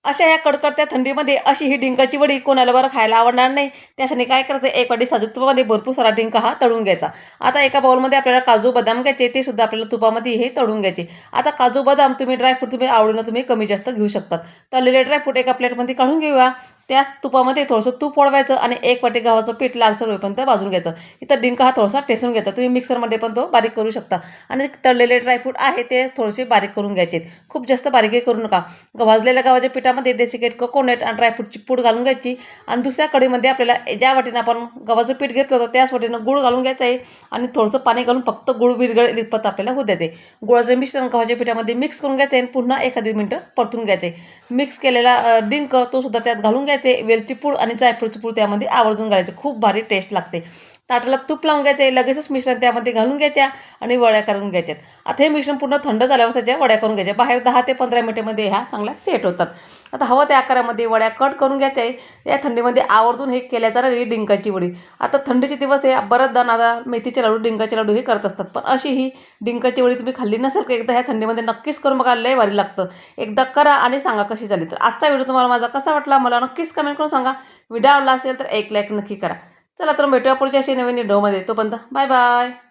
अशा ह्या कडकडत्या थंडीमध्ये अशी ही डिंकाची वडी कोणाला बरं खायला आवडणार नाही. त्यासाठी काय करायचं, एक वाटी साजूक तुपामध्ये भरपूर सारा डिंक हा तळून घ्यायचा. आता एका बाउलमध्ये आपल्याला काजू बदाम घ्यायचे, ते सुद्धा आपल्याला तुपामध्ये हे तळून घ्यायचे. आता काजू बदाम तुम्ही ड्रायफ्रूट तुम्ही आवडीनं तुम्ही कमी जास्त घेऊ शकतात. तळलेले ड्रायफ्रूट एका प्लेटमध्ये काढून घेऊया. त्याच तुपामध्ये थोडंसं तूप वाढवायचं आणि एक वाटी गव्हाचं पीठ लालसर होईपर्यंत भाजून घ्यायचं. इथं डिंक हा थोडासा ठेसून घ्यायचा. तुम्ही मिक्सरमध्ये पण तो बारीक करू शकता. आणि तळलेले ड्रायफ्रूट आहे ते थोडेसे बारीक करून घ्यायचे. खूप जास्त बारीकही करू नका. भाजलेल्या गव्हाच्या पिठामध्ये डेसिकेट कोकोनट आणि ड्रायफ्रूटची पूड घालून घ्यायची. आणि दुसऱ्या कढईमध्ये आपल्याला ज्या वाटीनं आपण गव्हाचं पीठ घेतलं होतं त्याच वाटीनं गूळ घालून घ्यायचं आहे. आणि थोडंसं पाणी घालून फक्त गूळ विरघळेल इतपत आपल्याला होऊ द्यायचे. गुळाचं मिश्रण गव्हाच्या पिठामध्ये मिक्स करून घ्यायचं आणि पुन्हा एखादी मिनिटं परतून घ्यायचे. मिक्स केलेला डिंक तो सुद्धा त्यात घालून घ्यायचे. वेलची पूड आणि जायफळची पूड त्यामध्ये आवर्जून घालायची. खूप भारी टेस्ट लागते. ताटाला तूप लावून घ्यायचे. लगेचच मिश्रण त्यामध्ये घालून घ्यायच्या आणि वड्या करून घ्यायच्यात. आता हे मिश्रण पूर्ण थंड झाल्यावर त्याच्या वड्या करून घ्यायच्या. बाहेर 10 ते 15 मिनिटांमध्ये ह्या चांगल्या सेट होतात. आता हवं त्या आकारामध्ये वड्या कट करून घ्यायच्या आहे. या थंडीमध्ये आवर्जून हे केल्या जाणार ही डिंकाची वडी. आता थंडीचे दिवस हे बरेच जण आता मेथीचे लाडू, डिंकाचे लाडू हे करत असतात. पण अशी ही डिंकाची वडी तुम्ही खाल्ली नसेल का, एकदा ह्या थंडीमध्ये नक्कीच करून बघा. लय भारी लागतं. एकदा करा आणि सांगा कशी झाली. तर आजचा व्हिडिओ तुम्हाला माझा कसा वाटला मला नक्कीच कमेंट करून सांगा. व्हिडिओ आवडला असेल तर एक लाईक नक्की करा. चला तर भेटूया पुढच्या अशी नवीन व्हिडिओमध्ये. तोपर्यंत बाय बाय.